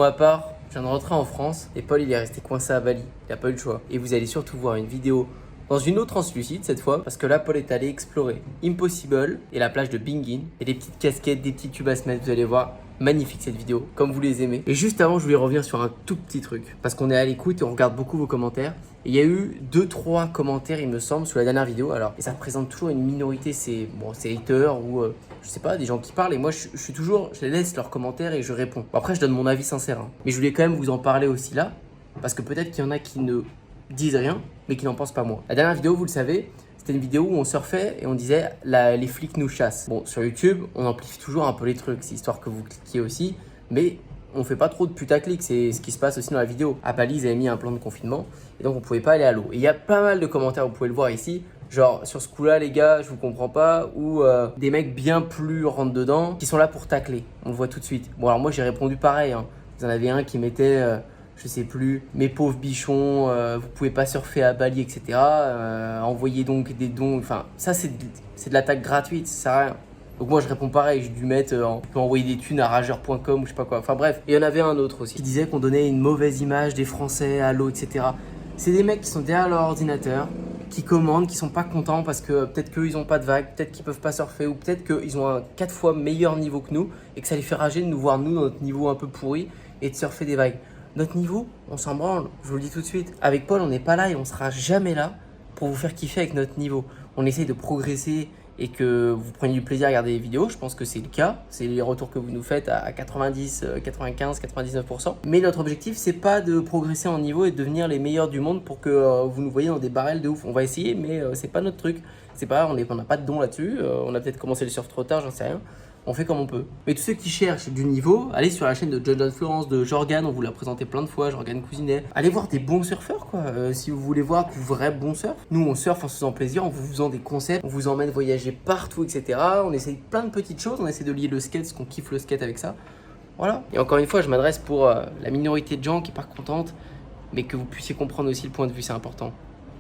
Pour ma part, je viens de rentrer en France et Paul il est resté coincé à Bali. Il n'a pas eu le choix. Et vous allez surtout voir une vidéo dans une eau translucide cette fois, parce que là Paul est allé explorer Impossible et la plage de Bingin. Et des petites casquettes, des petits tubes à se mettre, vous allez voir. Magnifique cette vidéo, comme vous les aimez. Et juste avant, je voulais revenir sur un tout petit truc. Parce qu'on est à l'écoute et on regarde beaucoup vos commentaires. Et il y a eu 2-3 commentaires, il me semble, sur la dernière vidéo. Alors, et ça représente toujours une minorité, c'est haters ou je sais pas, des gens qui parlent. Et moi, je les laisse leurs commentaires et je réponds. Bon, après, je donne mon avis sincère. Hein. Mais je voulais quand même vous en parler aussi là. Parce que peut-être qu'il y en a qui ne disent rien, mais qui n'en pensent pas moins. La dernière vidéo, vous le savez, c'était une vidéo où on surfait et on disait les flics nous chassent. Bon, sur YouTube, on amplifie toujours un peu les trucs, c'est histoire que vous cliquiez aussi, mais on fait pas trop de putaclic, c'est ce qui se passe aussi dans la vidéo. À Bali, ils avaient mis un plan de confinement et donc on pouvait pas aller à l'eau. Et il y a pas mal de commentaires, vous pouvez le voir ici, genre sur ce coup-là, les gars, je vous comprends pas, ou des mecs bien plus rentre dedans qui sont là pour tacler. On le voit tout de suite. Bon, alors moi j'ai répondu pareil. Hein. Vous en avez un qui mettait. Je sais plus, mes pauvres bichons, vous pouvez pas surfer à Bali, etc. Envoyez donc des dons. Enfin, ça, c'est de l'attaque gratuite, ça sert à rien. Donc moi, je réponds pareil, j'ai dû mettre, on peut envoyer des thunes à rageur.com ou je sais pas quoi. Enfin bref, et il y en avait un autre aussi qui disait qu'on donnait une mauvaise image des Français à l'eau, etc. C'est des mecs qui sont derrière leur ordinateur, qui commandent, qui sont pas contents parce que peut-être qu'ils ont pas de vagues, peut-être qu'ils peuvent pas surfer ou peut-être qu'ils ont un 4 fois meilleur niveau que nous et que ça les fait rager de nous voir nous dans notre niveau un peu pourri et de surfer des vagues. Notre niveau, on s'en branle, je vous le dis tout de suite. Avec Paul, on n'est pas là et on sera jamais là pour vous faire kiffer avec notre niveau. On essaye de progresser et que vous preniez du plaisir à regarder les vidéos. Je pense que c'est le cas. C'est les retours que vous nous faites à 90, 95, 99%. Mais notre objectif, c'est pas de progresser en niveau et de devenir les meilleurs du monde pour que vous nous voyez dans des barrels de ouf. On va essayer, mais c'est pas notre truc. C'est pas, on n'a pas de don là-dessus. On a peut-être commencé le surf trop tard, j'en sais rien. On fait comme on peut. Mais tous ceux qui cherchent du niveau, allez sur la chaîne de Jordan Florence, de Jorgan, on vous l'a présenté plein de fois, Jorgan Cousinet. Allez voir des bons surfeurs quoi, si vous voulez voir du vrai bon surf. Nous on surfe en se faisant plaisir, en vous faisant des concepts, on vous emmène voyager partout, etc. On essaye plein de petites choses, on essaie de lier le skate, parce qu'on kiffe le skate avec ça. Voilà. Et encore une fois, je m'adresse pour la minorité de gens qui n'est pas contente, mais que vous puissiez comprendre aussi le point de vue, c'est important.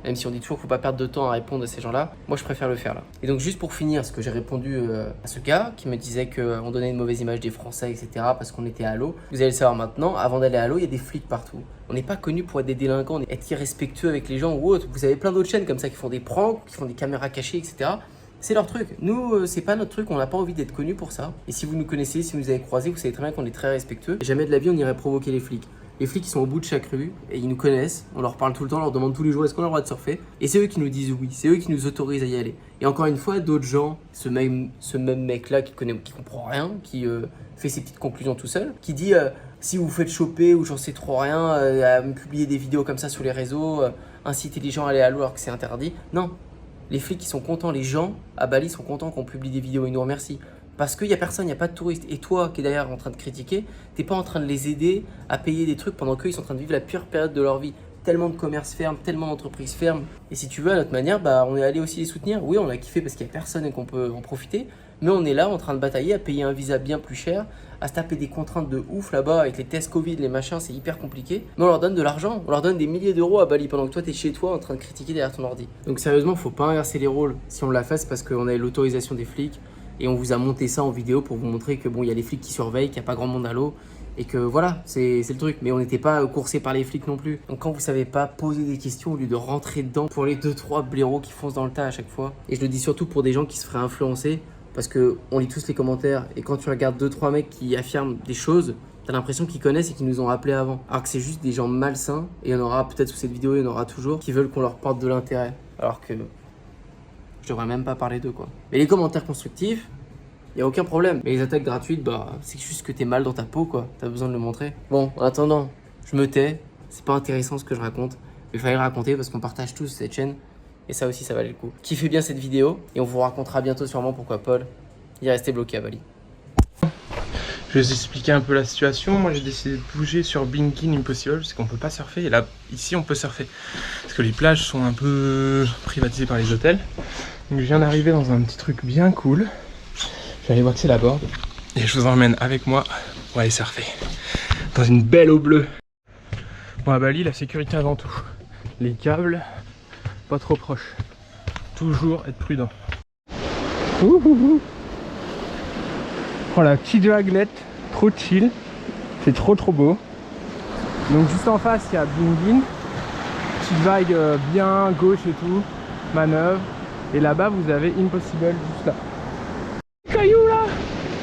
Même si on dit toujours qu'il ne faut pas perdre de temps à répondre à ces gens-là, moi je préfère le faire là. Et donc juste pour finir, ce que j'ai répondu à ce gars qui me disait qu'on donnait une mauvaise image des Français, etc. parce qu'on était à l'eau. Vous allez le savoir maintenant, avant d'aller à l'eau, il y a des flics partout. On n'est pas connu pour être des délinquants, être irrespectueux avec les gens ou autre. Vous avez plein d'autres chaînes comme ça qui font des pranks, qui font des caméras cachées, etc. C'est leur truc. Nous, c'est pas notre truc, on n'a pas envie d'être connus pour ça. Et si vous nous connaissez, si vous nous avez croisés, vous savez très bien qu'on est très respectueux. Et jamais de la vie on irait provoquer les flics. Les flics, ils sont au bout de chaque rue et ils nous connaissent. On leur parle tout le temps, on leur demande tous les jours est-ce qu'on a le droit de surfer. Et c'est eux qui nous disent oui, c'est eux qui nous autorisent à y aller. Et encore une fois, d'autres gens, ce même mec-là qui comprend rien, qui fait ses petites conclusions tout seul, qui dit si vous vous faites choper ou j'en sais trop rien, à me publier des vidéos comme ça sur les réseaux, inciter les gens à aller à l'eau alors que c'est interdit. Non, les flics, ils sont contents. Les gens à Bali sont contents qu'on publie des vidéos. Ils nous remercient. Parce qu'il n'y a personne, il n'y a pas de touristes. Et toi qui es derrière en train de critiquer, t'es pas en train de les aider à payer des trucs pendant qu'ils sont en train de vivre la pire période de leur vie. Tellement de commerces ferment, tellement d'entreprises ferment. Et si tu veux, à notre manière, on est allé aussi les soutenir. Oui, on a kiffé parce qu'il n'y a personne et qu'on peut en profiter. Mais on est là en train de batailler, à payer un visa bien plus cher, à se taper des contraintes de ouf là-bas avec les tests Covid, les machins, c'est hyper compliqué. Mais on leur donne de l'argent, on leur donne des milliers d'euros à Bali pendant que toi, t'es chez toi en train de critiquer derrière ton ordi. Donc sérieusement, faut pas inverser les rôles. Si on l'a fait, c'est parce qu'on a eu l'autorisation des flics. Et on vous a monté ça en vidéo pour vous montrer que bon, il y a les flics qui surveillent, qu'il n'y a pas grand monde à l'eau. Et que voilà, c'est le truc. Mais on n'était pas coursé par les flics non plus. Donc quand vous savez pas poser des questions au lieu de rentrer dedans pour les 2-3 blaireaux qui foncent dans le tas à chaque fois. Et je le dis surtout pour des gens qui se feraient influencer. Parce qu'on lit tous les commentaires. Et quand tu regardes 2-3 mecs qui affirment des choses, t'as l'impression qu'ils connaissent et qu'ils nous ont rappelé avant. Alors que c'est juste des gens malsains. Et il y en aura peut-être sous cette vidéo, il y en aura toujours, qui veulent qu'on leur porte de l'intérêt. Alors que je devrais même pas parler d'eux quoi. Mais les commentaires constructifs, il n'y a aucun problème. Mais les attaques gratuites, c'est juste que t'es mal dans ta peau, quoi. T'as besoin de le montrer. Bon, en attendant, je me tais. C'est pas intéressant ce que je raconte. Mais il fallait le raconter parce qu'on partage tous cette chaîne. Et ça aussi, ça valait le coup. Kiffez bien cette vidéo. Et on vous racontera bientôt sûrement pourquoi Paul, il est resté bloqué à Bali. Je vais vous expliquer un peu la situation. Moi, j'ai décidé de bouger sur Bingin Impossible parce qu'on peut pas surfer. Et là, ici, on peut surfer. Parce que les plages sont un peu privatisées par les hôtels. Donc, je viens d'arriver dans un petit truc bien cool. Je vais aller waxer la board et je vous emmène avec moi pour aller surfer dans une belle eau bleue. Bon, à Bali, la sécurité avant tout. Les câbles, pas trop proches. Toujours être prudent. Ouh. Oh la petite vaguelette, trop chill. C'est trop beau. Donc juste en face il y a Bingin, petite vague bien gauche et tout, manœuvre. Et là-bas vous avez Impossible juste là. Caillou là,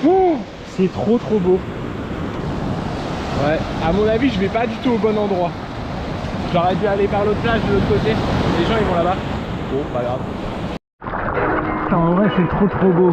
oh, c'est trop beau. Ouais, à mon avis je vais pas du tout au bon endroit. J'aurais dû aller par l'autre plage de l'autre côté. Les gens ils vont là-bas. Bon, pas grave. Putain, en vrai c'est trop beau.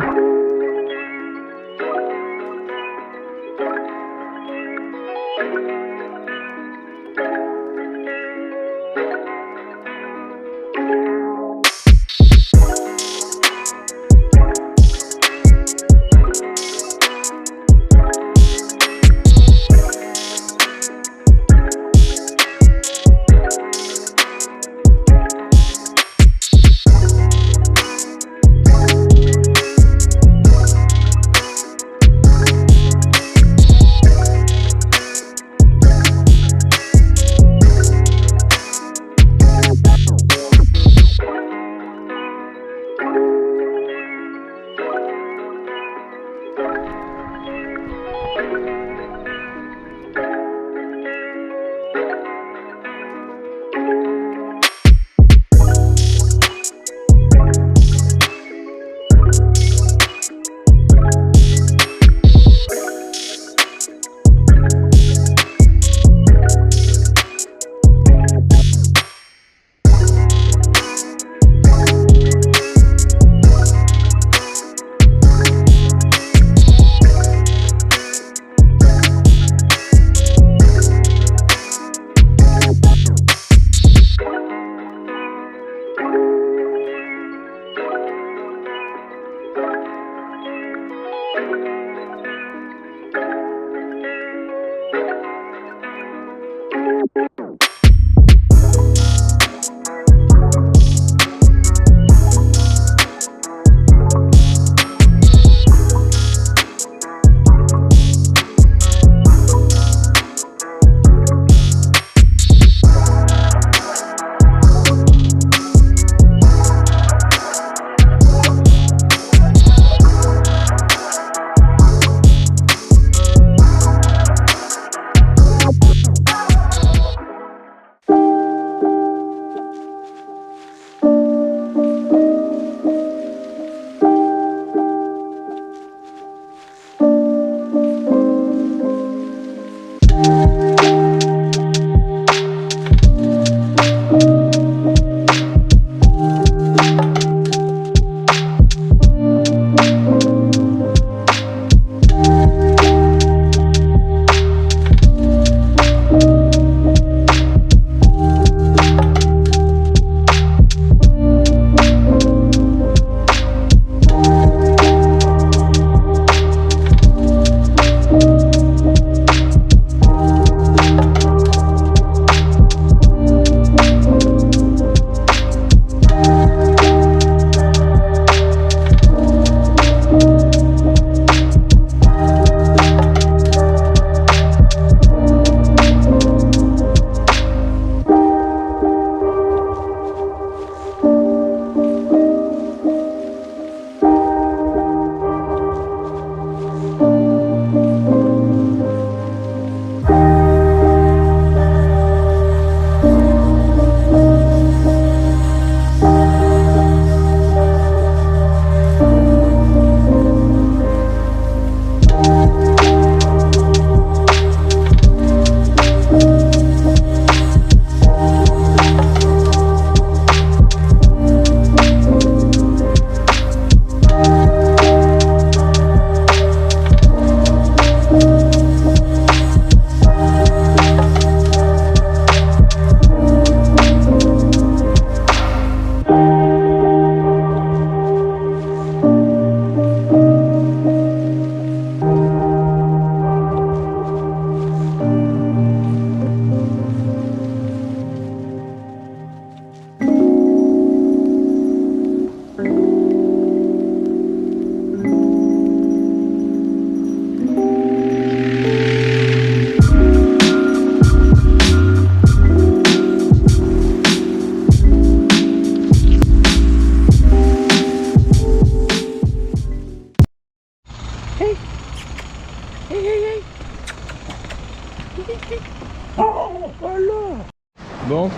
Bon,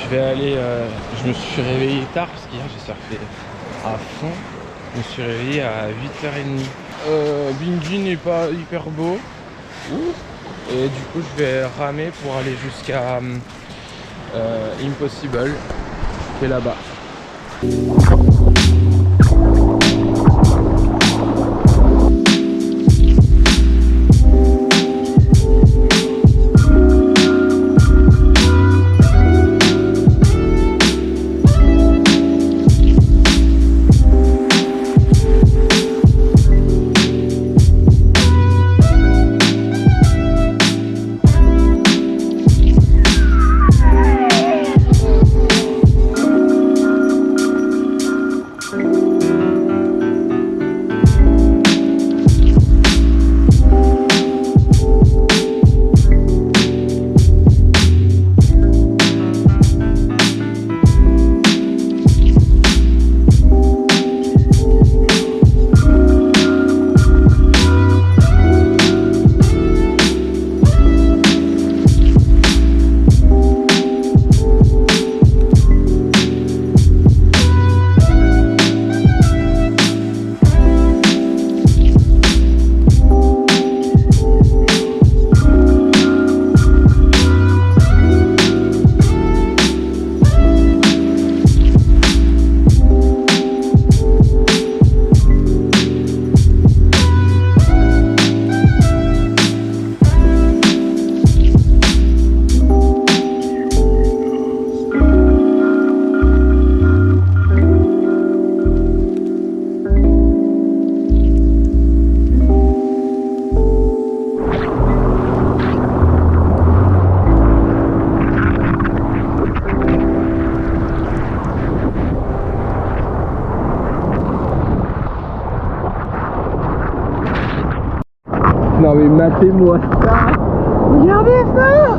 je vais aller. Je me suis réveillé tard parce qu'hier j'ai surfé à fond. Je me suis réveillé à 8h30. Bingin n'est pas hyper beau. Et du coup, je vais ramer pour aller jusqu'à Impossible, qui est là-bas. Non mais matez-moi ça. Regardez ça.